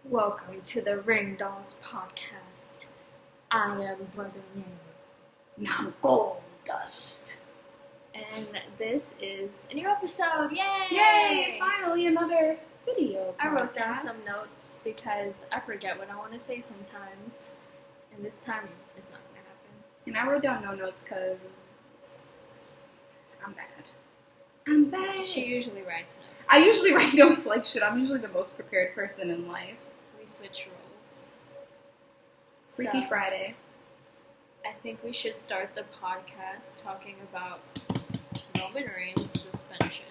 Welcome to the RingDolls podcast. I am Brother Nero. Now gold dust. And this is a new episode. Yay! Yay! Finally another video. I wrote down some notes because I forget what I want to say sometimes. And this time it's not going to happen. And I wrote down no notes because I'm bad. I'm bad. She usually writes notes. I usually write notes like shit. I'm usually the most prepared person in life. We switch roles. Freaky Friday. I think we should start the podcast talking about Roman Reigns' suspension.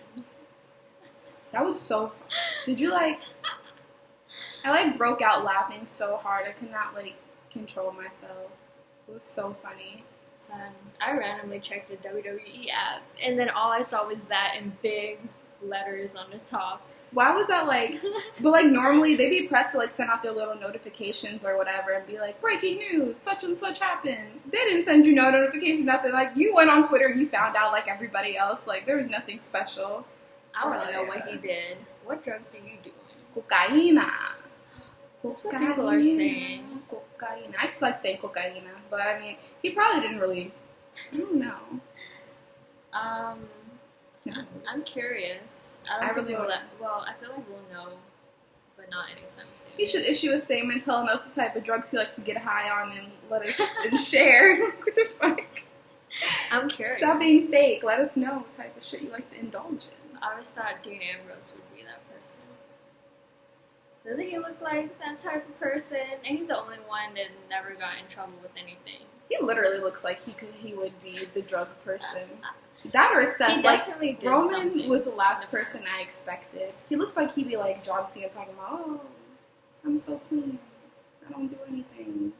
That was so fun. Did you I broke out laughing so hard I could not control myself. It was so funny. I randomly checked the WWE app, and then all I saw was that in big letters on the top. Why was that but normally they'd be pressed to send out their little notifications or whatever and be like, breaking news, such and such happened. They didn't send you no notification, nothing. You went on Twitter and you found out like everybody else. There was nothing special. I want to know what he did. What drugs are you doing? Cocaína. That's what people are saying. Cocaína. I just like saying cocaína, but I mean, he probably didn't really. I don't know. I'm curious. I feel like we'll know, but not anytime soon. He should issue a statement telling us the type of drugs he likes to get high on and let us and share. What the fuck? I'm curious. Stop being fake. Let us know what type of shit you like to indulge in. I always thought Dean Ambrose would be that person. Doesn't he look like that type of person? And he's the only one that never got in trouble with anything. He literally looks like he would be the drug person. That or Seth. He definitely did Roman was the last person I expected. He looks like he'd be like John Cena talking about, oh, I'm so clean. I don't do anything.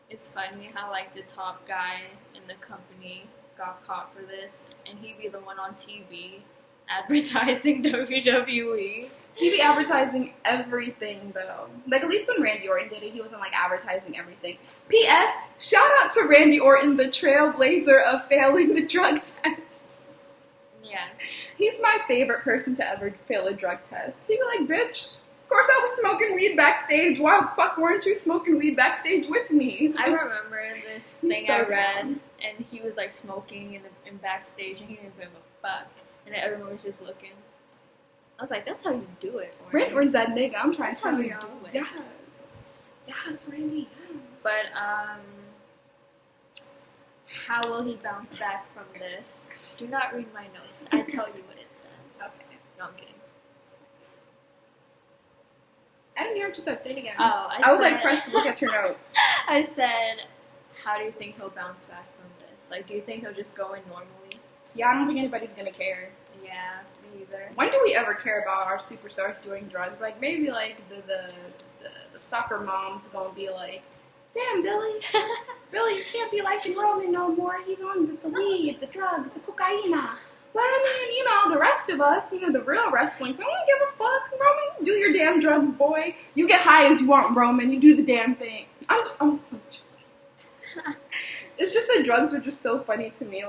It's funny how the top guy in the company got caught for this, and he'd be the one on TV advertising WWE. He'd be advertising everything, though. At least when Randy Orton did it, he wasn't, advertising everything. P.S. Shout out to Randy Orton, the trailblazer of failing the drug test. Yes. He's my favorite person to ever fail a drug test. He'd be like, bitch, of course I was smoking weed backstage. Why the fuck weren't you smoking weed backstage with me? I remember this thing I read, and he was, smoking in backstage, and he didn't give a fuck. And then everyone was just looking. I was like, that's how you do it, Orton. Randy Orton's that nigga. I'm trying to tell you. Do it. Yes. Yes, Randy. Yes. But, how will he bounce back from this? Do not read my notes. I tell you what it says. Okay. No, I'm kidding. I didn't hear what you said. Say it again. Oh, I was pressed to look at your notes. I said, how do you think he'll bounce back from this? Do you think he'll just go in normally? Yeah, I don't think anybody's gonna care. Yeah, me either. When do we ever care about our superstars doing drugs? Maybe the soccer mom's gonna be like, damn, Billy, Billy, you can't be liking Roman no more. He's on the weed, the drugs, the cocaína. But I mean, the rest of us, the real wrestling, we don't give a fuck. Roman, you do your damn drugs, boy. You get high as you want, Roman. You do the damn thing. I'm so joking. It's just that drugs are just so funny to me.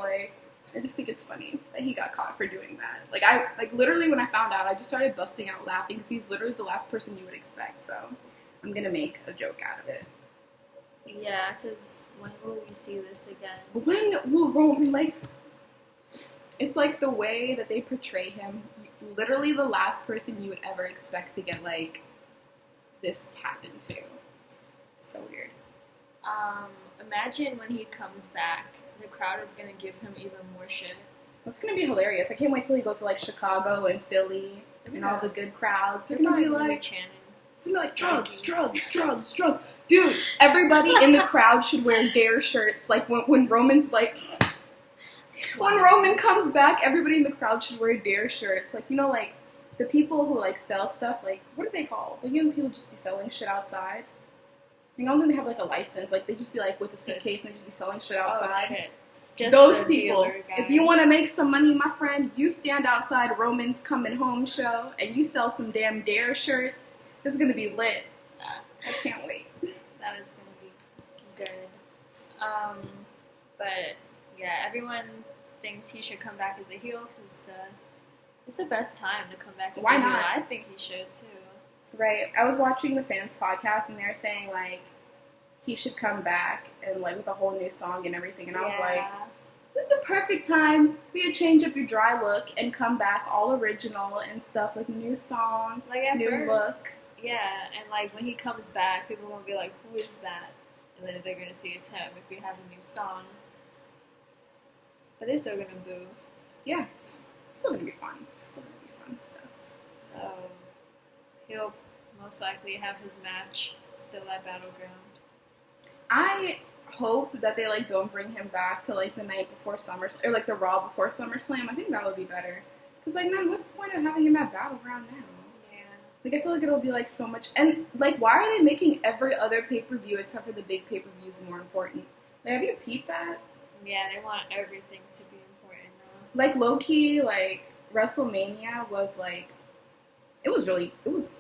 I just think it's funny that he got caught for doing that. Literally when I found out, I just started busting out laughing because he's literally the last person you would expect. So I'm gonna make a joke out of it. Yeah, because when will we see this again? When will Roman, it's the way that they portray him. Literally the last person you would ever expect to get, this happen to. It's so weird. Imagine when he comes back, the crowd is going to give him even more shit. That's going to be hilarious. I can't wait till he goes to, Chicago and Philly and all the good crowds. They're going to be chanting. It's going to be like, drugs, drugs, drugs, drugs. Dude, everybody in the crowd should wear Dare shirts. When Roman's when Roman comes back, everybody in the crowd should wear Dare shirts. The people who, sell stuff, what are they called? People just be selling shit outside. I don't think they have, a license. They just be, with a suitcase and they just be selling shit outside. Oh, shit. Just those people. If you want to to make some money, my friend, you stand outside Roman's Coming Home show and you sell some damn Dare shirts. It's going to be lit. I can't wait. That is going to be good. But, yeah, everyone thinks he should come back as a heel because it's the best time to come back as a heel. Why not? I think he should, too. Right. I was watching the fans podcast and they're saying like he should come back and like with a whole new song and everything, and I was like, this is a perfect time for you to change up your dry look and come back all original and stuff, like new song, like at new first, look. Yeah, and like when he comes back, people won't be like, who is that? And then they're gonna see it's him if we have a new song. But they're still gonna boo. Yeah. It's still gonna be fun. It's still gonna be fun stuff. So he'll most likely have his match still at Battleground. I hope that they like don't bring him back to like the night before SummerSlam or like the Raw before SummerSlam. I think that would be better. Cause like, man, what's the point of having him at Battleground now? Yeah. Like, I feel like it'll be like so much. And like, why are they making every other pay-per-view except for the big pay-per-views more important? Like, have you peeped that? Yeah, they want everything to be important now. Like, low-key, like WrestleMania was like, it was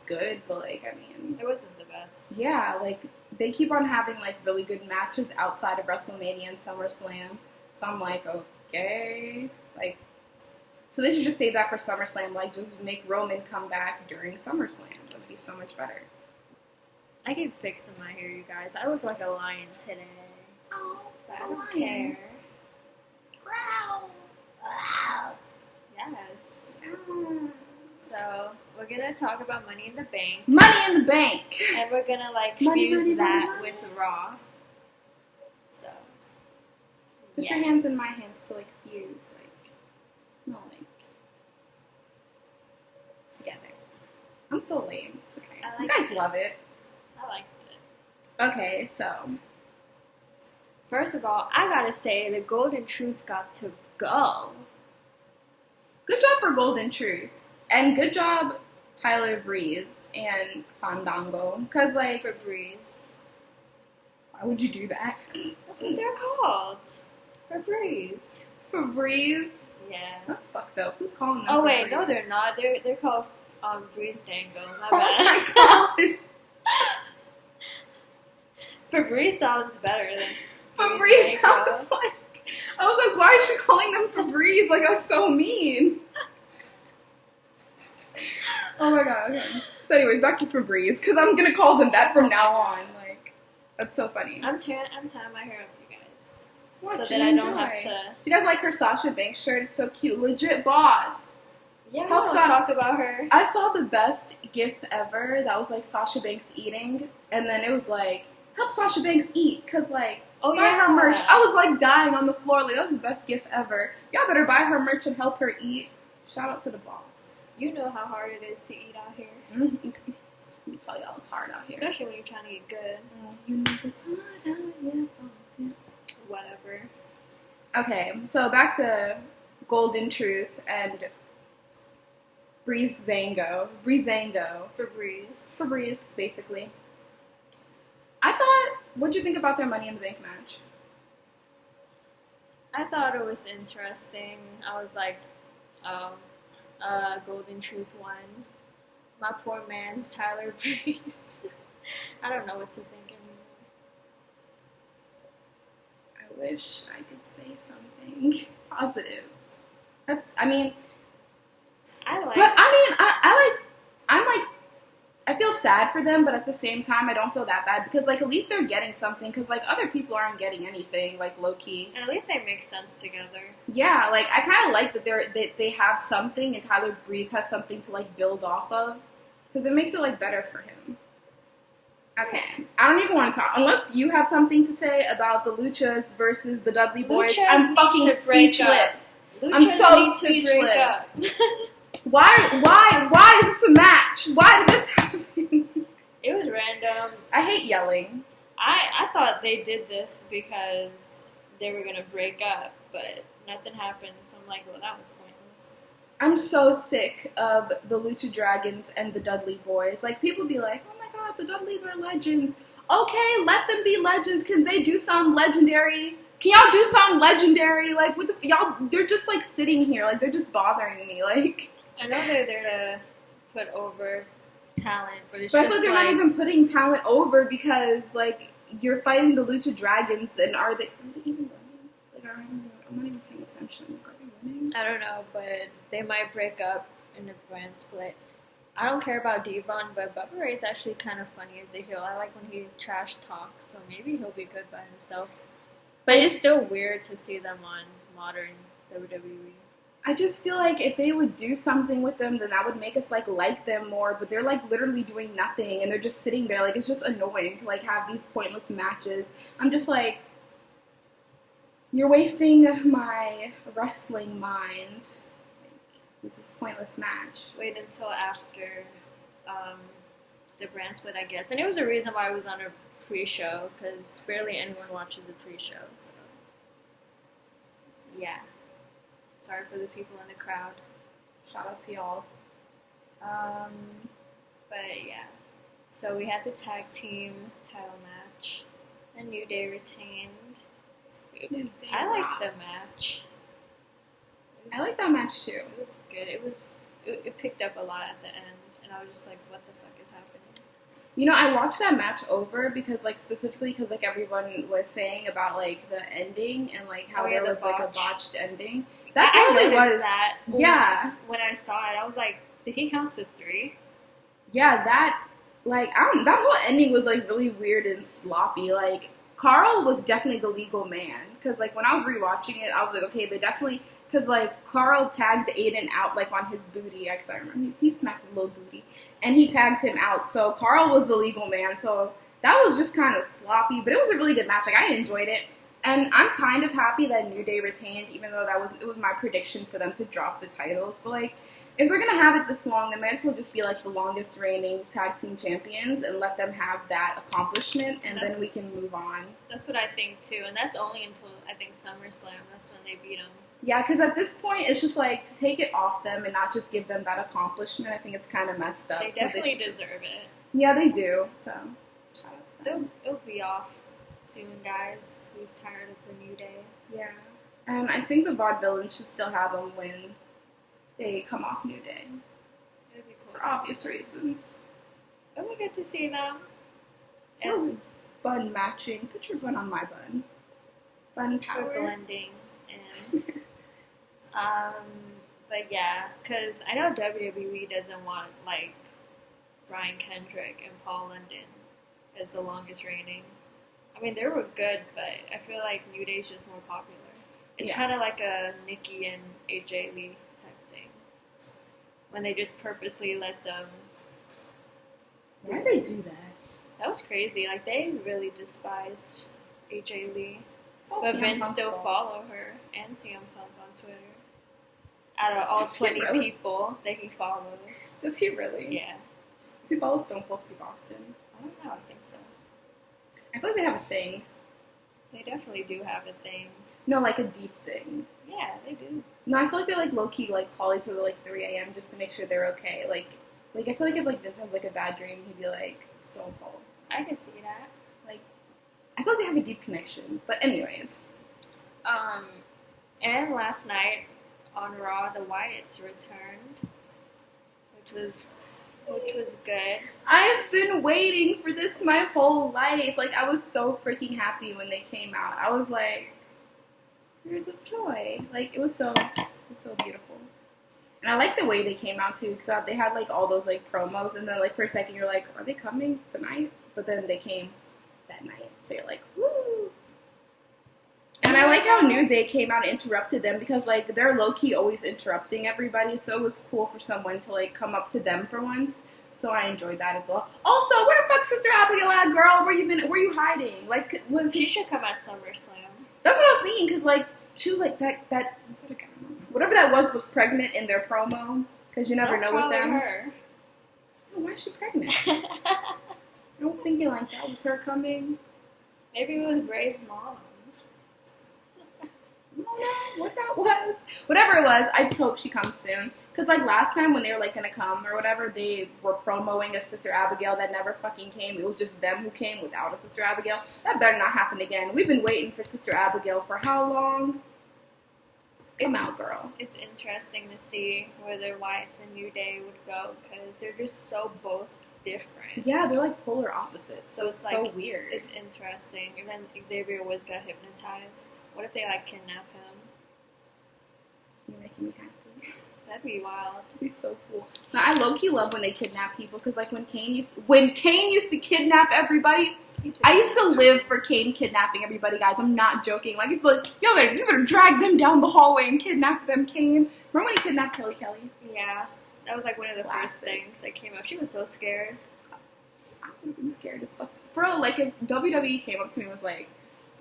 good, but like, I mean, it wasn't the best. Yeah, like they keep on having like really good matches outside of WrestleMania and SummerSlam. So I'm like, okay, like, so they should just save that for SummerSlam. Like, just make Roman come back during SummerSlam. That would be so much better. I can fix my hair, you guys. I look like a lion today. Oh, but I don't care. Growl. Yes. So we're gonna talk about Money in the Bank. Money in the Bank. And we're gonna like money, fuse money, that money. with Raw. So put your hands in my hands to like fuse, like no, like together. I'm so lame. It's okay. You guys love it. I liked it. Okay, so first of all, I gotta say the Golden Truth got to go. Good job for Golden Truth. And good job, Tyler Breeze and Fandango. Because, like... Febreze. Why would you do that? That's what they're called. Febreze. Febreze? Yeah. That's fucked up. Who's calling them Oh, wait. Febreze? No, they're not. They're called Breeze Dango. My bad. Oh, my God. Febreze sounds better than Febreze sounds like... I was like, why is she calling them Febreze? Like, that's so mean. Oh my god, okay. So anyways, back to Febreze, because I'm going to call them that from now on. Like, that's so funny. I'm tying my hair up, you guys. Watch so that I don't have to... Do you guys like her Sasha Banks shirt? It's so cute. Legit boss. Yeah, we'll talk about her. I saw the best gif ever that was like Sasha Banks eating, and then it was like, help Sasha Banks eat, because like, buy her merch. I was like dying on the floor. Like, that was the best gif ever. Y'all better buy her merch and help her eat. Shout out to the boss. You know how hard it is to eat out here. Mm-hmm. Let me tell y'all, it's hard out here. Especially when you're trying to eat good. You know it's hard out here. Whatever. Okay, so back to Golden Truth and Breezango. Febreze, basically. What'd you think about their Money in the Bank match? I thought it was interesting. I was like, Golden Truth won. My poor man's Tyler Breeze. I don't know what to think anymore. I wish I could say something positive. I feel sad for them, but at the same time, I don't feel that bad because, like, at least they're getting something because, like, other people aren't getting anything, like, low-key. And at least they make sense together. Yeah, like, I kind of like that they have something and Tyler Breeze has something to, like, build off of because it makes it, like, better for him. Okay, I don't even want to talk. Unless you have something to say about the Luchas versus the Dudley Boys, I'm fucking speechless. I'm so speechless. Why is this a match? Why did this happen? It was random. I hate yelling. I thought they did this because they were going to break up, but nothing happened, so I'm like, well, that was pointless. I'm so sick of the Lucha Dragons and the Dudley Boys. Like, people be like, oh my god, the Dudleys are legends. Okay, let them be legends. Can they do something legendary? Can y'all do something legendary? Like, what the y'all? They're just like sitting here, like they're just bothering me. Like, I know they're there to put over talent, but it's but just I feel like they're not even putting talent over because like you're fighting the Lucha Dragons, and are they even winning? Like, I'm not even paying attention. Like, are they winning? I don't know, but they might break up in a brand split. I don't care about Devon, but Bubba Ray's actually kind of funny as a heel. I like when he trash talks, so maybe he'll be good by himself. But it's still weird to see them on modern WWE. I just feel like if they would do something with them, then that would make us like them more. But they're like literally doing nothing, and they're just sitting there. Like it's just annoying to like have these pointless matches. I'm just like, you're wasting my wrestling mind. This is a pointless match. Wait until after the brand split, I guess. And it was a reason why I was on a pre-show, because barely anyone watches a pre-show. So, yeah. Sorry for the people in the crowd. Shout out to y'all. But yeah. So we had the tag team title match. The New Day retained. New Day I liked rocks. the match. I like that match too. It was good. It picked up a lot at the end, and I was just like, what the fuck is happening? You know, I watched that match over because, like, specifically because, like, everyone was saying about, like, the ending and, like, how there was, like, a botched ending. That totally was. That yeah. When I saw it, I was like, did he count to 3? Yeah, that, like, that whole ending was, like, really weird and sloppy. Like, Carl was definitely the legal man. Because, like, when I was rewatching it, I was like, okay, they definitely... Because, like, Carl tagged Aiden out, like, on his booty. Because I remember he smacked his little booty. And he tagged him out. So Carl was the legal man. So that was just kind of sloppy. But it was a really good match. Like, I enjoyed it. And I'm kind of happy that New Day retained, even though it was my prediction for them to drop the titles. But, like, if they're going to have it this long, they might as well just be, like, the longest reigning tag team champions and let them have that accomplishment. And then we can move on. That's what I think, too. And that's only until, I think, SummerSlam. That's when they beat them. Yeah, because at this point, it's just like to take it off them and not just give them that accomplishment. I think it's kind of messed up. They definitely deserve it. Yeah, they do. So, shout out to them. It'll be off soon, guys. Who's tired of the New Day? Yeah. And I think the Vaudevillains should still have them when they come off New Day. It'd be cool. For obvious reasons. Oh, we get to see them. Ooh, bun matching. Put your bun on my bun. Bun power. We're blending. And... but yeah, because I know WWE doesn't want, like, Brian Kendrick and Paul London as the longest reigning. I mean, they were good, but I feel like New Day's just more popular. It's kind of like a Nikki and AJ Lee type thing. When they just purposely let them... Why'd they do that? That was crazy. Like, they really despised AJ Lee. But Vince still follow her and CM Punk on Twitter. Out of all 20 people that he follows. Does he really? Yeah. Does he follow Stone Cold Steve Austin? I don't know, I think so. I feel like they have a thing. They definitely do have a thing. No, like a deep thing. Yeah, they do. No, I feel like they like low-key like call each other like 3 a.m. just to make sure they're okay. Like I feel like if like Vince has like a bad dream, he'd be like Stone Cold. I can see that. Like, I feel like they have a deep connection. But anyways. And last night on Raw, the Wyatts returned, which was good. I've been waiting for this my whole life. Like, I was so freaking happy when they came out. I was like, tears of joy. Like, it was so beautiful. And I like the way they came out too, because they had like all those like promos, and then like for a second you're like, are they coming tonight? But then they came that night, so you're like, woo! And I like how New Day came out and interrupted them, because like they're low key always interrupting everybody, so it was cool for someone to like come up to them for once. So I enjoyed that as well. Also, where the fuck Sister Abigail at, girl? Where you hiding? Like, she should come at SummerSlam. That's what I was thinking, because like she was like that whatever that was pregnant in their promo, because you never know with them. Her. Oh, why is she pregnant? I was thinking like that was her coming. Maybe it was Bray's mom. I don't know what that was. Whatever it was, I just hope she comes soon. Because, like, last time when they were, like, going to come or whatever, they were promoting a Sister Abigail that never fucking came. It was just them who came without a Sister Abigail. That better not happen again. We've been waiting for Sister Abigail for how long? Come out, girl. It's interesting to see where their Wyatts and New Day would go, because they're just so both different. Yeah, they're, like, polar opposites. So it's like, so weird. It's interesting. And then Xavier Woods got hypnotized. What if they, like, kidnap him? You're making me happy. That'd be wild. It'd be so cool. Now, I low-key love when they kidnap people, because, like, when Kane used to kidnap everybody, I used to live for Kane kidnapping everybody, guys. I'm not joking. Like, it's like, yo, you better drag them down the hallway and kidnap them, Kane. Remember when he kidnapped Kelly? Yeah. That was, like, one of the first things that came up. She was so scared. I would have been scared as fuck. For real, like, if WWE came up to me and was like,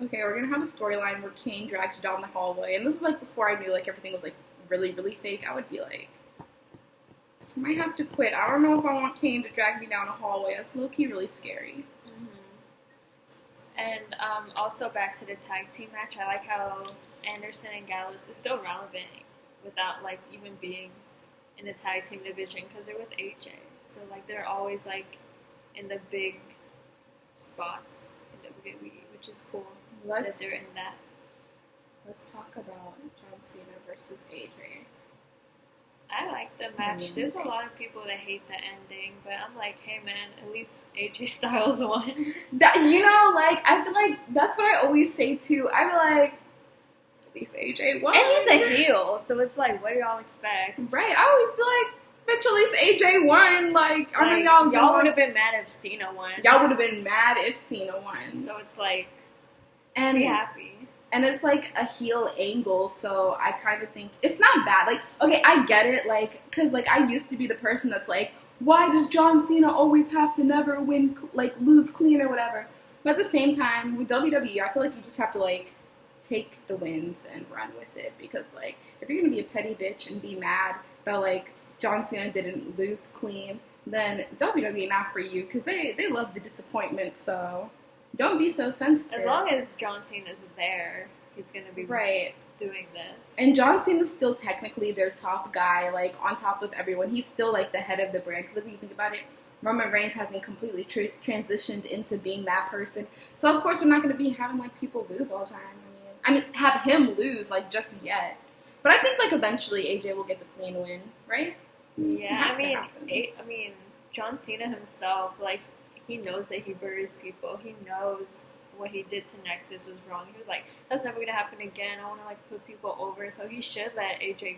okay, we're gonna have a storyline where Kane drags you down the hallway, and this is, like, before I knew, like, everything was, like, really, really fake, I would be like, I might have to quit. I don't know if I want Kane to drag me down a hallway. That's low-key really scary. And also back to the tag team match, I like how Anderson and Gallows is still relevant without, like, even being in the tag team division, because they're with AJ. So, like, they're always, like, in the big spots in WWE, which is cool that they're in that. Let's talk about John Cena versus AJ. I like the match. There's a lot of people that hate the ending, but I'm like, hey man, at least AJ Styles won. You know, like, I feel like that's what I always say too. I feel like, at least AJ won. And he's a heel, so it's like, what do y'all expect? Right, I always feel like, bitch, at least AJ won. Like, I know y'all would have been mad if Cena won. Y'all would have been mad if Cena won. So it's like, be happy. And it's, like, a heel angle, so I kind of think it's not bad. Like, okay, I get it, like, because, like, I used to be the person that's like, why does John Cena always have to never win, like, lose clean or whatever? But at the same time, with WWE, I feel like you just have to, like, take the wins and run with it. Because, like, if you're going to be a petty bitch and be mad that, like, John Cena didn't lose clean, then WWE not for you, because they love the disappointment, so... Don't be so sensitive. As long as John Cena's there, he's going to be doing this. And John Cena's still technically their top guy, like, on top of everyone. He's still, like, the head of the brand. Because if you think about it, Roman Reigns hasn't completely transitioned into being that person. So, of course, we're not going to be having, like, people lose all the time. I mean, have him lose, like, just yet. But I think, like, eventually AJ will get the clean win, right? Yeah, I mean, John Cena himself, like... He knows that he buries people. He knows what he did to Nexus was wrong. He was like, that's never going to happen again. I want to, like, put people over. So he should let AJ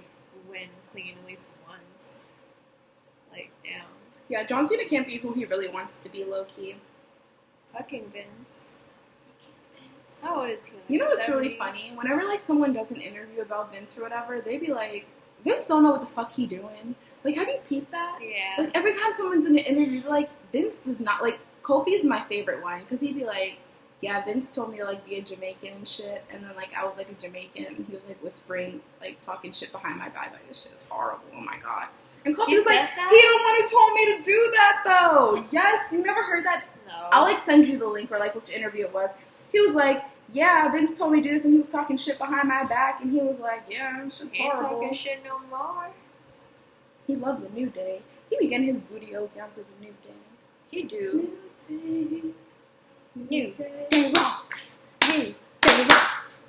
win clean at least once. Like, damn. Yeah, John Cena can't be who he really wants to be, low-key. Fucking Vince. How old is he? Like, you know what's really funny? Whenever, like, someone does an interview about Vince or whatever, they be like, Vince don't know what the fuck he doing. Like, have you peeped that? Yeah. Like, every time someone's in an interview, they're like, Vince does not, like, Kofi is my favorite one, because he'd be like, yeah, Vince told me to, like, be a Jamaican and shit, and then, like, I was, like, a Jamaican, and he was, like, whispering, like, talking shit behind my back, like, this shit is horrible, oh my god. And Kofi was like, he don't want to told me to do that, though. Yes, you never heard that? No. I'll, like, send you the link, or, like, which interview it was. He was like, yeah, Vince told me to do this, and he was talking shit behind my back, and he was like, yeah, this shit's horrible. Ain't talking shit no more. He loved the New Day. He be getting his booty down to the New Day. He do. New Day rocks. New Day rocks.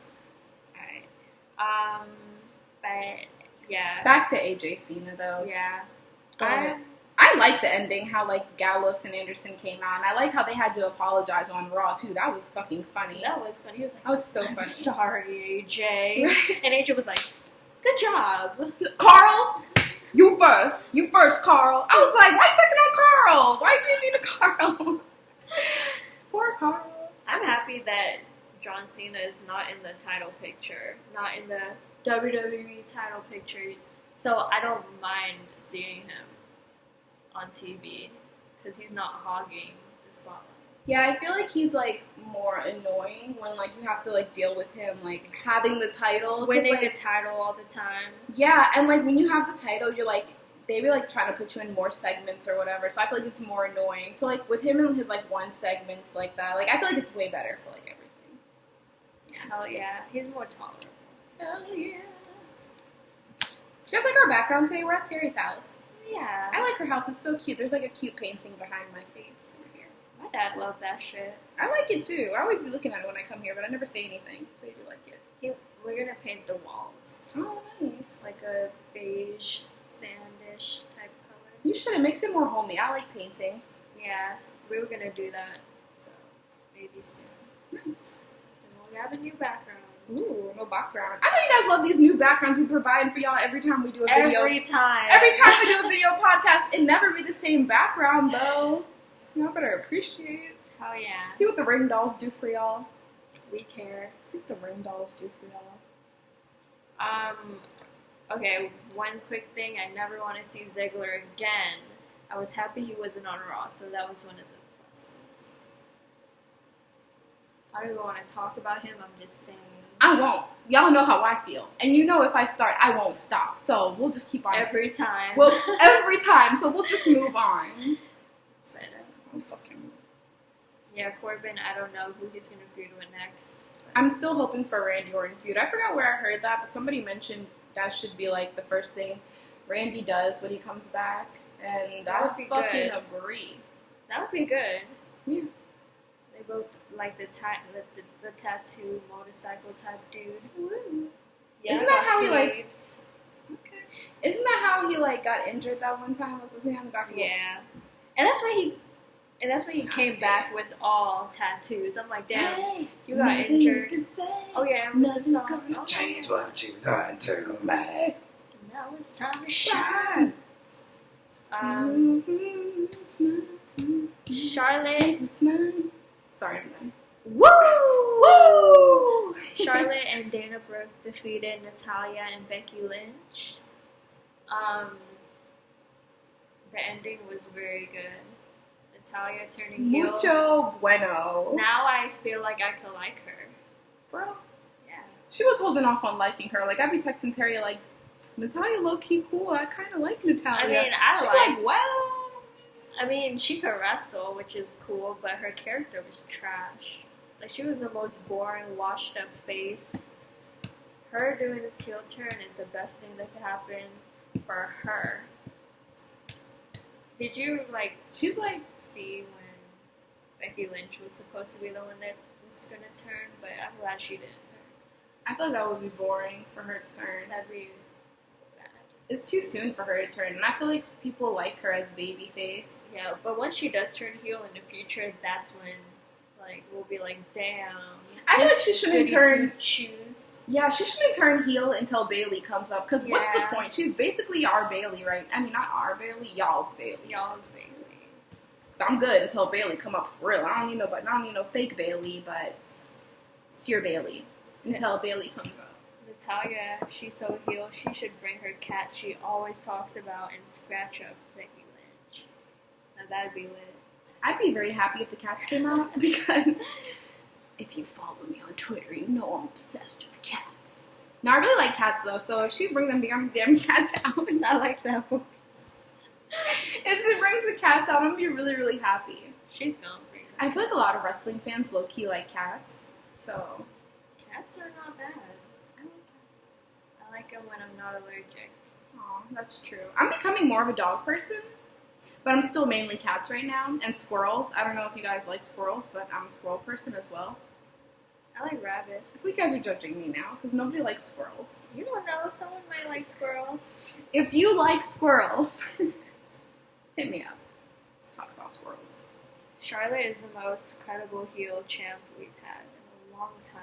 Alright. But, yeah. Back to AJ Cena, though. Yeah. I like the ending, how, like, Gallows and Anderson came out. And I like how they had to apologize on Raw, too. That was fucking funny. That was funny. He was like, that was so funny. Sorry, AJ. And AJ was like, good job. Carl? You first, Carl. I was like, why you picking on Carl? Why you being mean to Carl? Poor Carl. I'm happy that John Cena is not in the title picture, not in the WWE title picture, so I don't mind seeing him on TV, because he's not hogging the spotlight. Yeah, I feel like he's, like, more annoying when, like, you have to, like, deal with him, like, having the title. Winning like, the title all the time. Yeah, and, like, when you have the title, you're, like, they be, like, trying to put you in more segments or whatever, so I feel like it's more annoying. So, like, with him and his, like, one segments like that, like, I feel like it's way better for, like, everything. Hell yeah. He's more tolerable. Hell yeah. Just like our background today, we're at Terry's house. Yeah. I like her house. It's so cute. There's, like, a cute painting behind my face. My dad loved that shit. I like it too. I always be looking at it when I come here, but I never say anything. But I do like it. We're gonna paint the walls. Oh, nice. Like a beige, sandish type color. You should. It makes it more homey. I like painting. Yeah, we were gonna do that. So maybe soon. Nice. And we'll have a new background. Ooh, no background. I know you guys love these new backgrounds we provide for y'all every time we do a video. Every time we do a video podcast, it never be the same background though. Y'all better appreciate it. Oh yeah. See what the RingDolls do for y'all. We care. See what the RingDolls do for y'all. Okay, one quick thing. I never want to see Ziggler again. I was happy he wasn't on Raw, so that was one of the pluses. I don't even want to talk about him. I'm just saying. I won't. Y'all know how I feel. And you know if I start, I won't stop. So we'll just keep on. Every time. Well, every time. So we'll just move on. But, I'm fucking... Yeah, Corbin, I don't know who he's going to feud with next. But I'm still hoping for a Randy Orton feud. I forgot where I heard that, but somebody mentioned that should be like the first thing Randy does when he comes back. And That would I be fucking good. agree. That would be good. Yeah. They both like the tattoo motorcycle type dude. Woo. Yeah, Isn't that how he, like- sleeves. Okay. Isn't that how he like got injured that one time? Like, was he on the back of the Yeah, and that's why he came Nasty. back with all tattoos. I'm like, damn, Hey, you got nothing injured. You can say. Oh yeah, and with the Nothing's song. gonna Oh, change yeah. what you done to me. Now it's time to shine. Charlotte. Take this money. Sorry, I'm done. Woo! Woo! Charlotte and Dana Brooke defeated Natalya and Becky Lynch. The ending was very good. Natalya turning heel. Mucho bueno. Now I feel like I could like her. Bro. Yeah. She was holding off on liking her. Like, I'd be texting Terry, like, Natalya low-key cool. I kind of like Natalya. I mean, She's like, well... I mean, she could wrestle, which is cool, but her character was trash. Like, she was the most boring, washed-up face. Her doing this heel turn is the best thing that could happen for her. Did you, like, She's like... see when Becky Lynch was supposed to be the one that was going to turn? But I'm glad she didn't turn. I feel like that would be boring for her to turn. That'd be bad. It's too soon for her to turn, and I feel like people like her as babyface. Yeah, but once she does turn heel in the future, that's when, like, we'll be like, damn. I feel like she shouldn't turn... Choose. Yeah, she shouldn't turn heel until Bailey comes up, because what's the Yeah. point? She's basically our Bailey, right? I mean, not our Bailey, y'all's Bailey. Y'all's Bailey. So I'm good until Bailey come up for real. I don't need no fake Bailey, but it's your Bailey until Bailey comes up. Natalya, she's so heel, she should bring her cat she always talks about and scratch up Becky Lynch. Now that'd be lit. I'd be very happy if the cats came out, because if you follow me on Twitter, you know I'm obsessed with cats. No, I really like cats though, so if she bring them damn cats out, I like that one. if she brings the cats out, I'm gonna be really, really happy. She's gonna bring them. I feel like a lot of wrestling fans low-key like cats, so... Cats are not bad. I like them when I'm not allergic. Aw, that's true. I'm becoming more of a dog person, but I'm still mainly cats right now, and squirrels. I don't know if you guys like squirrels, but I'm a squirrel person as well. I like rabbits. I think you guys are judging me now, because nobody likes squirrels. You don't know, someone might like squirrels. If you like squirrels, hit me up. Talk about squirrels. Charlotte is the most credible heel champ we've had in a long time.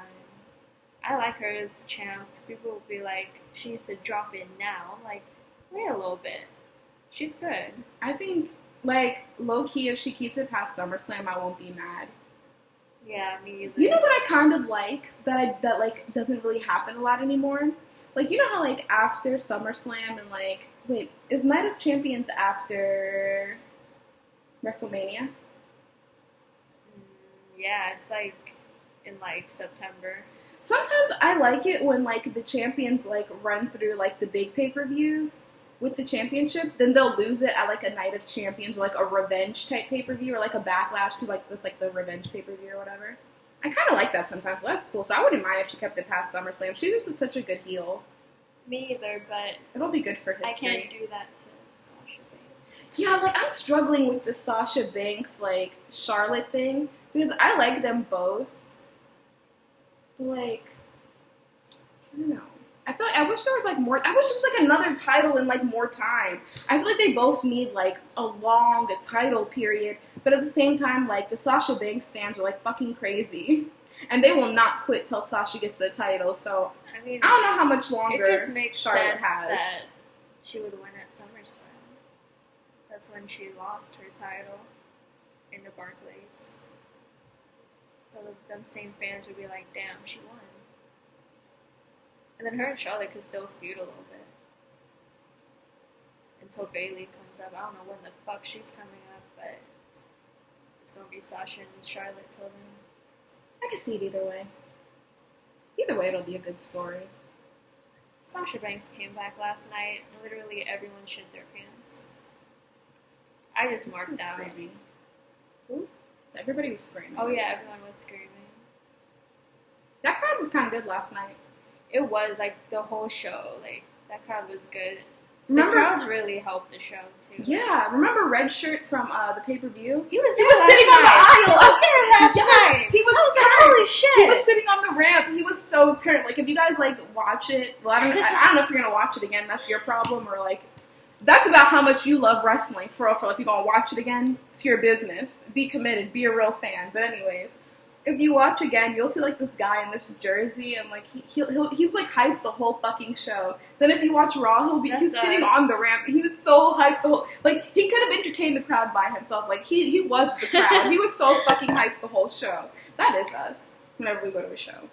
I like her as champ. People will be like, she needs to drop in now. I'm like, wait a little bit. She's good. I think, like, low-key, if she keeps it past SummerSlam, I won't be mad. Yeah, me either. You know what I kind of like that doesn't really happen a lot anymore? Like, you know how, like, after SummerSlam and, like, wait, is Night of Champions after WrestleMania? Yeah, it's like in like September. Sometimes I like it when, like, the champions, like, run through, like, the big pay-per-views with the championship. Then they'll lose it at, like, a Night of Champions or, like, a revenge type pay-per-view or, like, a Backlash because, like, it's, like, the revenge pay-per-view or whatever. I kind of like that sometimes, so that's cool. So I wouldn't mind if she kept it past SummerSlam. She's just such a good heel. Me either, but It'll be good for history. I can't do that to Sasha Banks. Yeah, like, I'm struggling with the Sasha Banks, like, Charlotte thing because I like them both. But, like, I don't know. I wish there was, like, more. I wish there was, like, another title and, like, more time. I feel like they both need, like, a long title period. But at the same time, like, the Sasha Banks fans are, like, fucking crazy. And they will not quit till Sasha gets the title. So I mean, I don't know how much longer it just makes Charlotte sense has. that she would win at SummerSlam. That's when she lost her title in the Barclays. So them same fans would be like, damn, she won. And then her and Charlotte could still feud a little bit. Until Bayley comes up. I don't know when the fuck she's coming up, but it's going to be Sasha and Charlotte till then. I can see it either way. Either way, it'll be a good story. Sasha Banks came back last night, and literally everyone shit their pants. I just marked out. Screaming. Who? Everybody was screaming. Oh yeah, everyone was screaming. That crowd was kind of good last night. It was, like, the whole show. Like, that crowd was good. Remember, the crowds really helped the show, too. Yeah, remember Red Shirt from the pay-per-view? He was sitting on the aisle. He was turned. Holy shit. He was sitting on the ramp. He was so turned. Like, if you guys, like, watch it, well, I don't know if you're going to watch it again. That's your problem. Or, like, that's about how much you love wrestling. For real, if you're going to watch it again, it's your business. Be committed. Be a real fan. But anyways, if you watch again, you'll see, like, this guy in this jersey, and, like, he was, like, hyped the whole fucking show. Then if you watch Raw, he's sitting on the ramp, and he was so hyped the whole, like, he could have entertained the crowd by himself. Like, he was the crowd. He was so fucking hyped the whole show. That is us, whenever we go to a show.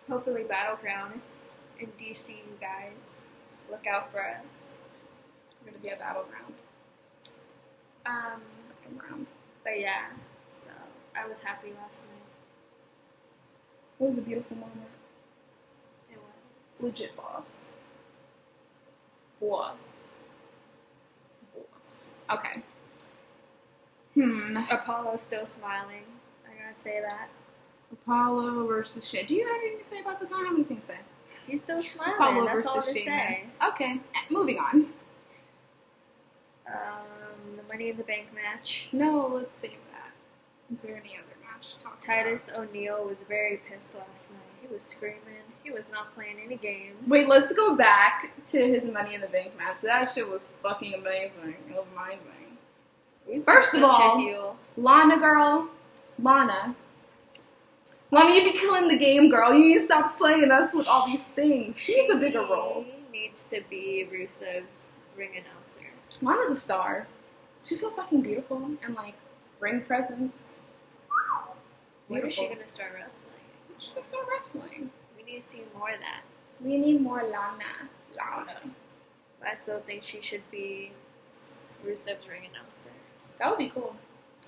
Hopefully Battleground, it's in DC, you guys. Look out for us. We're gonna be at Battleground. But yeah, so I was happy last night. It was a beautiful moment. It was. Legit boss. Boss. Okay. Apollo's still smiling. I gotta say that. Apollo versus Sheamus. Do you have anything to say about this? I don't have anything to say. He's still smiling. Apollo That's all versus to Sheamus. say. Okay, moving on. The Money in the Bank match. No, let's save that. Is there any other match to talk Titus O'Neil was very pissed last night. He was screaming. He was not playing any games. Wait, let's go back to his Money in the Bank match. That shit was fucking amazing. It was amazing. First of all, Lana girl, Lana, you be killing the game, girl. You need to stop slaying us with all these things. She needs a bigger role. She needs to be Rusev's ring announcer. Lana's a star. She's so fucking beautiful and, like, ring presence. When is she gonna start wrestling? She's gonna start wrestling. We need to see more of that. We need more Lana. But I still think she should be Rusev's ring announcer. That would be cool.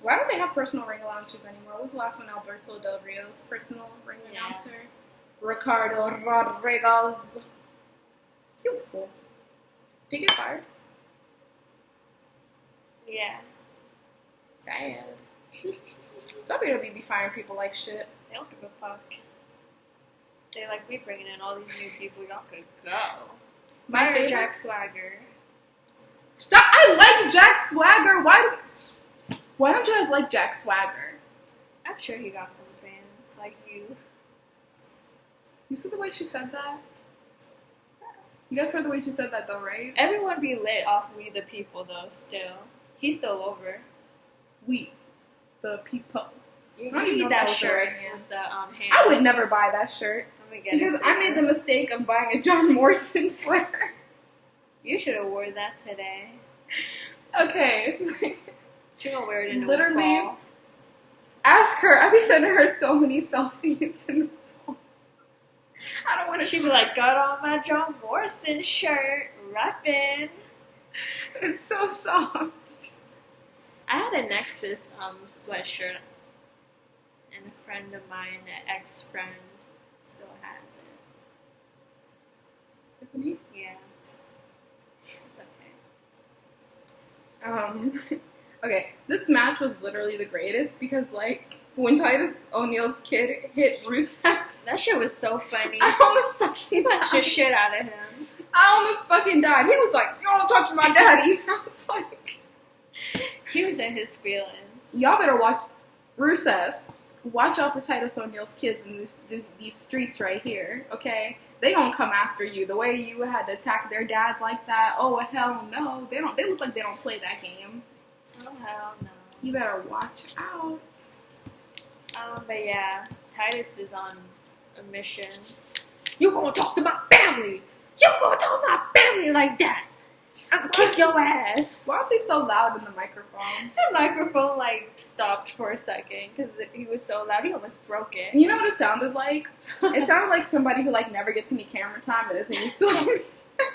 Why don't they have personal ring announcers anymore? What was the last one? Alberto Del Rio's personal ring announcer. Ricardo Rodriguez. He was cool. Did he get fired? Yeah. Sad. WWE be firing people like shit. They don't give a fuck. They like, we bringing in all these new people, y'all could go. My favorite? Jack Swagger. Stop! I like Jack Swagger. Why don't you guys like Jack Swagger? I'm sure he got some fans like you. You see the way she said that? You guys heard the way she said that though, right? Everyone be lit off We the People though. Still, he's still over. We the people. You need that shirt with the hand. I would never buy that shirt because I made the mistake of buying a John Morrison sweater. You should have wore that today. Okay. She's gonna wear it in the literally fall. Ask her. I'll be sending her so many selfies in the fall. I don't want to. She'd be like, got on my John Morrison shirt, reppin'. It's so soft. I had a Nexus sweatshirt, and a friend of mine, an ex-friend, still has it. Tiffany? Yeah. It's okay. Okay, this match was literally the greatest because, like, when Titus O'Neil's kid hit Rusev, that shit was so funny. I almost fucking punched the shit out of him. I almost fucking died. He was like, "You don't touch my daddy." I was like, he was in his feelings. Y'all better watch Rusev. Watch out for Titus O'Neil's kids in these streets right here, okay? They gonna come after you. The way you had to attack their dad like that, oh hell no. They look like they don't play that game. Oh hell no. You better watch out. But yeah, Titus is on a mission. You gonna talk to my family? You gonna talk to my family like that? I'm gonna kick your ass. Why was he so loud in the microphone? The microphone like stopped for a second because he was so loud. He almost broke it. You know what it sounded like? It sounded like somebody who like never gets any camera time and isn't used to like being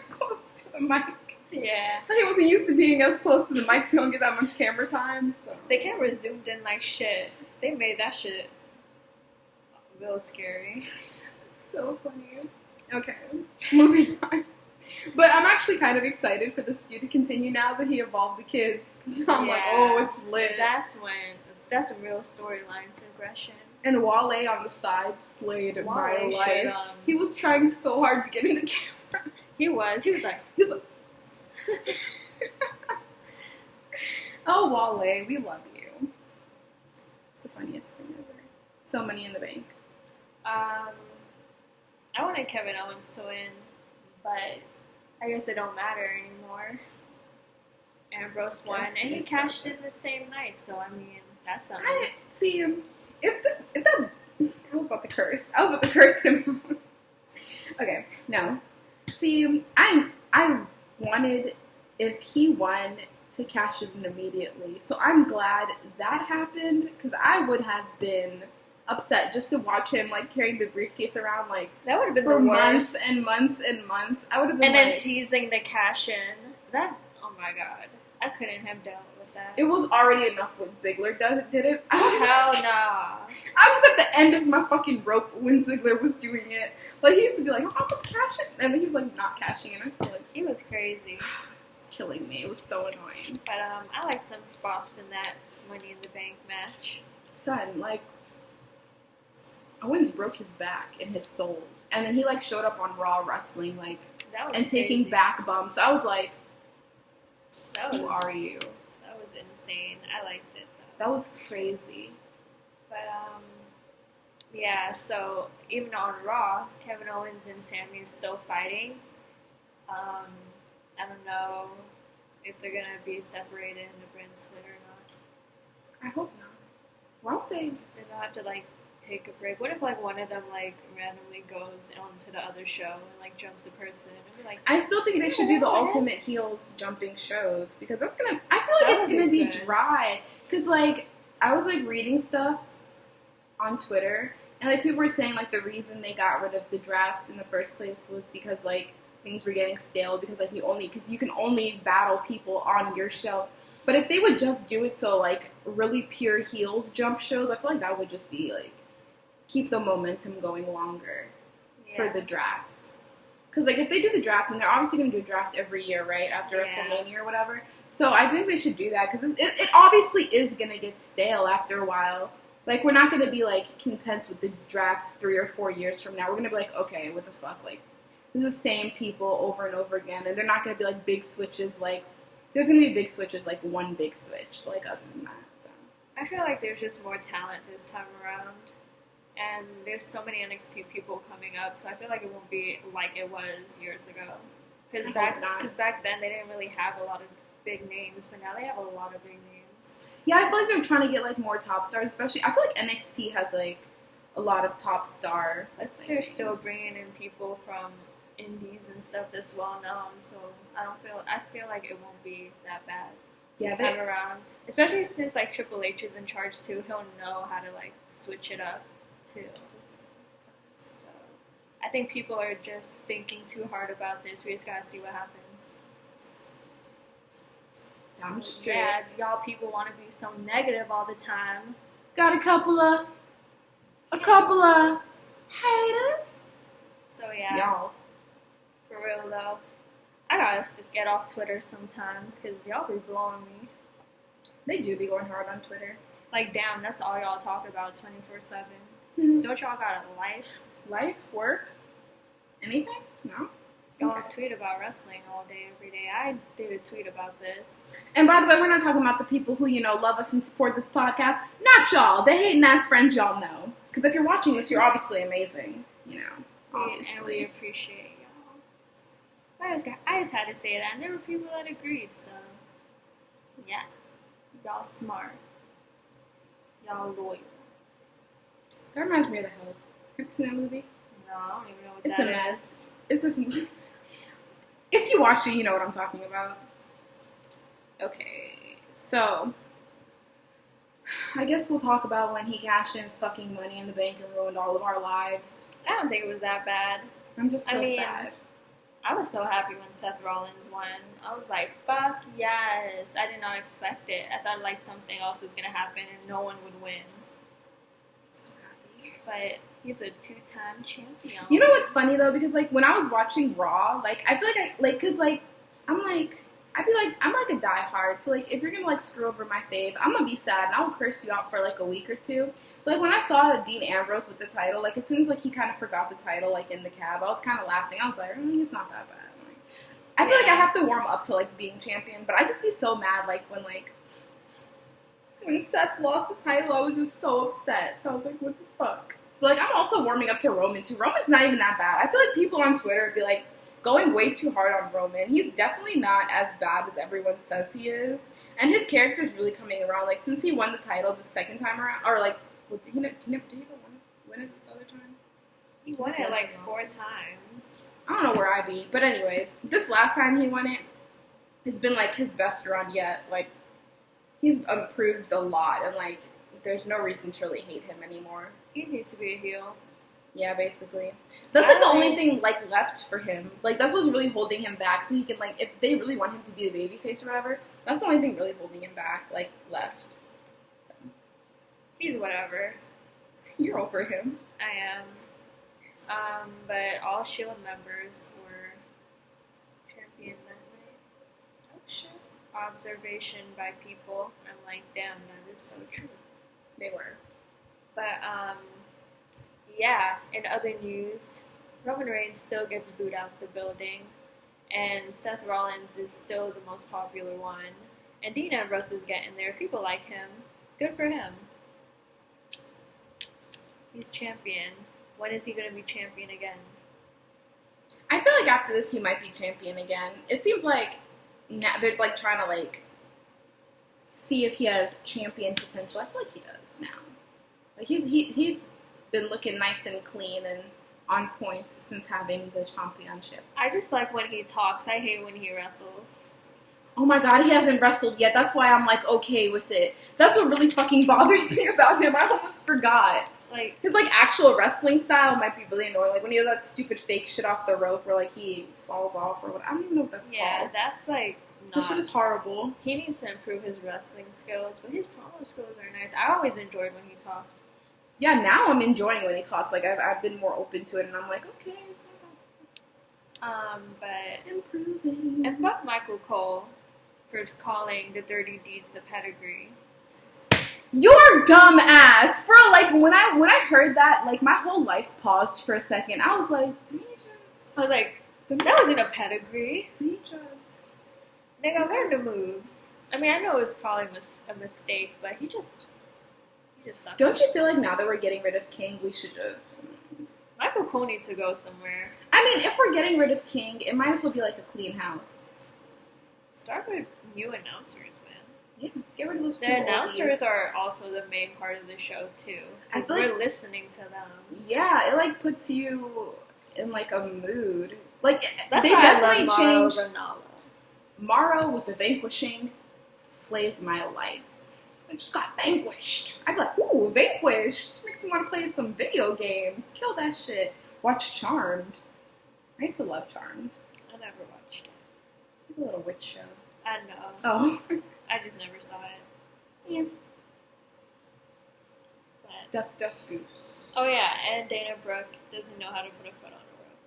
close to the mic. Yeah. He wasn't used to being as close to the mic, so he don't get that much camera time. So The camera zoomed in like shit. They made that shit real scary. so funny. Okay, moving on. But I'm actually kind of excited for this feud to continue now that he evolved the kids. Because now I'm like, oh, it's lit. That's a real storyline progression. And Wale on the side slayed my life. He was trying so hard to get in the camera. He was like, oh, Wale, we love you. It's the funniest thing ever. So Money in the Bank. I wanted Kevin Owens to win, but I guess it don't matter anymore. Ambrose won, and he cashed in the same night, so I mean, that's something. I was about to curse. I was about to curse him. Okay, no. See, I wanted, if he won, to cash it in immediately. So I'm glad that happened, because I would have been upset just to watch him like carrying the briefcase around like that would have been for the months worst. and months and months. I would have been and like, then teasing the cash in. That, oh my god, I couldn't have dealt with that. it was already enough when Ziggler did it. Hell nah. I was at the end of my fucking rope when Ziggler was doing it. Like, he used to be like, oh, I'm gonna cash it. And then he was like not cashing it. I feel like He was crazy. it's killing me. It was so annoying. But I like some spots in that Money in the Bank match. Son, like, Owens broke his back and his soul. And then he like showed up on Raw wrestling, like, That was and taking crazy. back bumps. I was like, That who was, are you? that was insane. I liked it though. That was crazy. But yeah. So even on Raw, Kevin Owens and Sami is still fighting. I don't know if they're gonna be separated in the brand split or not. I hope not. Why would they? They'll have to like take a break. What if like one of them like randomly goes onto the other show and like jumps a person and be like, I still think they should do the What? Ultimate Heels jumping shows because that's gonna. I feel like That it's would gonna be be good. dry. Because like I was like reading stuff on Twitter and like people were saying like the reason they got rid of the drafts in the first place was because like things were getting stale because like you can only battle people on your show. But if they would just do it so like really pure heels jump shows, I feel like that would just be like keep the momentum going longer for the drafts. Because like if they do the draft, and they're obviously going to do a draft every year, right, after WrestleMania or whatever. So I think they should do that because it obviously is going to get stale after a while. Like we're not going to be like content with the draft 3 or 4 years from now. We're going to be like, okay, what the fuck? Like this is the same people over and over again, and they're not going to be like big switches. Like there's going to be big switches, like one big switch. But like other than that, so. I feel like there's just more talent this time around. And there's so many NXT people coming up, so I feel like it won't be like it was years ago. Because back then they didn't really have a lot of big names, but now they have a lot of big names. Yeah, I feel like they're trying to get like more top stars, especially. I feel like NXT has like a lot of top star. Plus, they're still bringing in people from indies and stuff that's well known, so I feel like it won't be that bad. Yeah, this time around, especially since like Triple H is in charge too, he'll know how to like switch it up. Too. So I think people are just thinking too hard about this. We just gotta see what happens. Damn straight. Yeah, y'all people want to be so negative all the time. Got a couple of haters. So yeah, Y'all. For real though, I gotta get off Twitter sometimes because y'all be blowing me. They do be going hard on Twitter. Like damn, that's all y'all talk about 24/7. Mm-hmm. Don't y'all got a life? Life, work, anything? No. Y'all tweet about wrestling all day, every day. I did a tweet about this. And by the way, we're not talking about the people who, love us and support this podcast. Not y'all. The hating ass friends y'all know. Because if you're watching this, you're obviously amazing. Obviously. And we appreciate y'all. I just had to say that. And there were people that agreed, so yeah. Y'all smart. Y'all loyal. That reminds me of The Help. Have you seen that movie? No, I don't even know what It's that a is. mess. It's this. If you watch it, you know what I'm talking about. Okay, so I guess we'll talk about when he cashed in his fucking money in the bank and ruined all of our lives. I don't think it was that bad. I'm just so sad. I was so happy when Seth Rollins won. I was like, fuck yes. I did not expect it. I thought like something else was going to happen and no one would win. So happy. But he's a 2-time champion. You know what's funny though? Because like when I was watching Raw, like I feel like I'm like a diehard. So like if you're gonna like screw over my fave, I'm gonna be sad and I will curse you out for like a week or two. But like when I saw Dean Ambrose with the title, like as soon as like he kind of forgot the title like in the cab, I was kind of laughing. I was like, he's not that bad. Like, I feel like I have to warm up to like being champion, but I just be so mad like when Seth lost the title, I was just so upset. So I was like, what the fuck? But like I'm also warming up to Roman too. Roman's not even that bad. I feel like people on Twitter would be like going way too hard on Roman. He's definitely not as bad as everyone says he is. And his character is really coming around. Like since he won the title the second time around, or like did he ever win it the other time? He won it like 4 times. I don't know where I be, but anyways, this last time he won it has been like his best run yet. Like he's improved a lot, and like there's no reason to really hate him anymore. He needs to be a heel. Yeah, basically. That's like the only thing like left for him. Like that's what's really holding him back. So he can like if they really want him to be the babyface or whatever, that's the only thing really holding him back. Like left. He's whatever. You're over him. I am. But all Shield members were champion that night. Oh shit. Observation by people. I'm like, damn, that is so true. They were. But yeah, in other news, Roman Reigns still gets booed out the building, and Seth Rollins is still the most popular one, and Dean Ambrose is getting there. People like him. Good for him. He's champion. When is he going to be champion again? I feel like after this he might be champion again. It seems like now they're like trying to like see if he has champion potential. I feel like he does now. Like he's been looking nice and clean and on point since having the championship. I just like when he talks. I hate when he wrestles. Oh my god, he hasn't wrestled yet. That's why I'm like okay with it. That's what really fucking bothers me about him. I almost forgot. Like his like actual wrestling style might be really annoying. Like when he does that stupid fake shit off the rope where like he falls off or what. I don't even know what that's called. Yeah, that's like not. That shit is horrible. He needs to improve his wrestling skills, but his promo skills are nice. I always enjoyed when he talked. Yeah, now I'm enjoying when he talks. Like I've been more open to it, and I'm like, okay, it's not But bad. Improving. and fuck Michael Cole for calling the Dirty Deeds the pedigree. Your dumb ass. For like when I heard that, like my whole life paused for a second. I was like, do you just? I was like, that wasn't a pedigree. Do you just? Nigga, learn the moves. I mean, I know it was probably a mistake, but he just sucks. Don't you feel like now that we're getting rid of King, we should just? Michael Cole needs to go somewhere. I mean, if we're getting rid of King, it might as well be like a clean house. Start with new announcers, man. Yeah, get rid of those. The announcers are also the main part of the show too. I feel we're like, listening to them. Yeah, it like puts you in like a mood. Like That's they why definitely I love changed. Mauro Morrow with the vanquishing slays my life. I just got vanquished. I'd be like, ooh, vanquished. Makes me want to play some video games. Kill that shit. Watch Charmed. I used to love Charmed. I never watched it. It's like a little witch show. I know. Oh. I just never saw it. Yeah. But, Duck, duck, goose. oh yeah, and Dana Brooke doesn't know how to put a foot on a rope.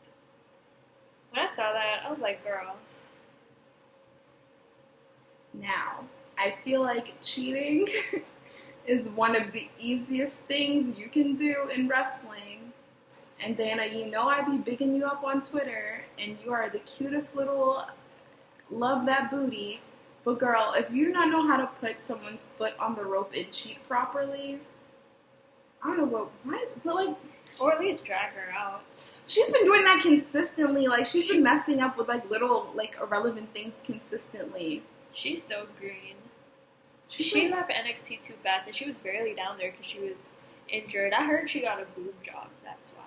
When I saw that, I was like, girl. Now, I feel like cheating is one of the easiest things you can do in wrestling. And Dana, you know I be bigging you up on Twitter, and you are the cutest little love that booty. But girl, if you do not know how to put someone's foot on the rope and cheat properly, I don't know what, but like, Or at least drag her out. she's been doing that consistently. Like, she's been messing up with like little, like irrelevant things consistently. She's still green. She's She left NXT too fast, and she was barely down there because she was injured. I heard she got a boob job. That's why.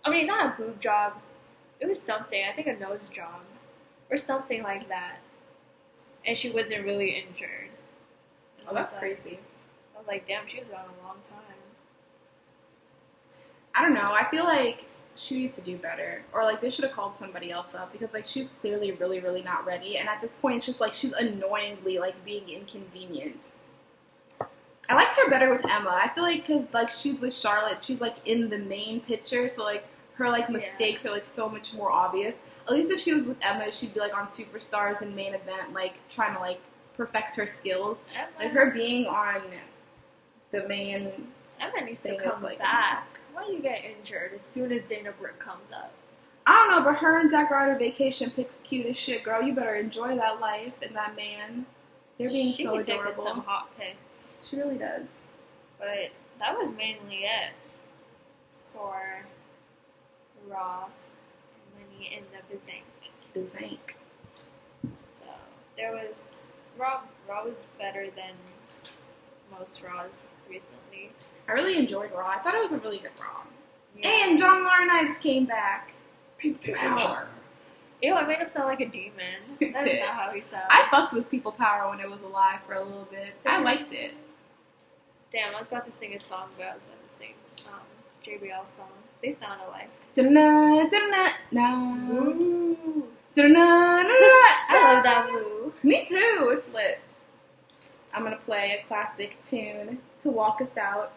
I mean, not a boob job. It was something. I think a nose job or something like that. And she wasn't really injured. And Oh, that's crazy. I was like, damn, she was gone a long time. I don't know. I feel like she needs to do better. Or, like, they should have called somebody else up. Because, like, she's clearly really, really not ready. And at this point, it's just, like, she's annoyingly, like, being inconvenient. I liked her better with Emma. I feel like because, like, she's with Charlotte, she's, like, in the main picture. So, like, her, like, mistakes are, like, so much more obvious. At least if she was with Emma, she'd be, like, on Superstars and main event, like, trying to, like, perfect her skills. Emma, Like, her being on the main... Emma needs to thing come is, like, back. Why do you get injured as soon as Dana Brooke comes up? I don't know, but her and Zack Ryder vacation pics cute as shit, girl. You better enjoy that life and that man. They're being She so can take adorable. some hot pics. She really does. But that was mainly it for Raw and Money in the Bazank. Bazank. So there was Raw was better than most Raws recently. I really enjoyed Raw. I thought it was a really good Raw. Yeah. And John Laurinaitis came back. People power. Ew, I made him sound like a demon. That's did. not how he sounds. I fucked with People Power when it was alive for a little bit. I liked it. Damn, I was about to sing a song, but I was about to sing JBL song. They sound alike. Da-na, da-na, na. Ooh. Da-na, na. I love that move. Me too. It's lit. I'm gonna play a classic tune to walk us out.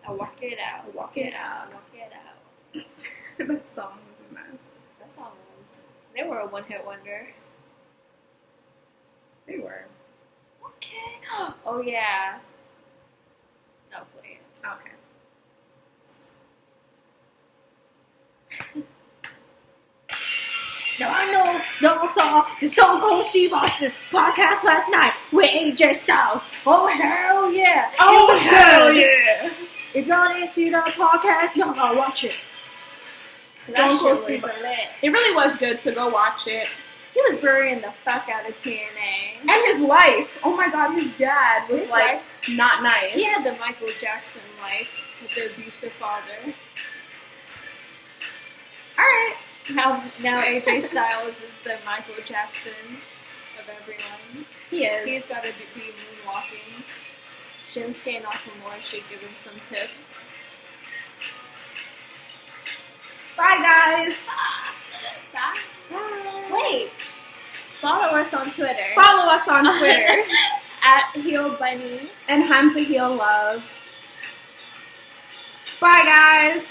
I walk it out. Walk it out. Walk it out. That song was a mess. That song was. They were a one-hit wonder. They were. Okay. Oh yeah. I'll play it. Okay. Now I know y'all saw the Stone Cold Steve Austin podcast last night with AJ Styles. Oh hell yeah! Oh, hell yeah! If y'all didn't see that podcast, y'all gotta watch it. Stone Cold That Steve. shit was lit. It really was good, so go watch it. He was burying the fuck out of TNA. And his life. Oh my god, his dad was His like life? not nice. He had the Michael Jackson life with the abusive father. Alright. Now AJ Styles is the Michael Jackson of everyone. He is. He's got to be moonwalking. Shinsuke Nakamura should give him some tips. Bye guys. Bye. Wait. Follow us on Twitter. Follow us on Twitter. At Heel Bunny. And Hamza Heel Love. Bye guys.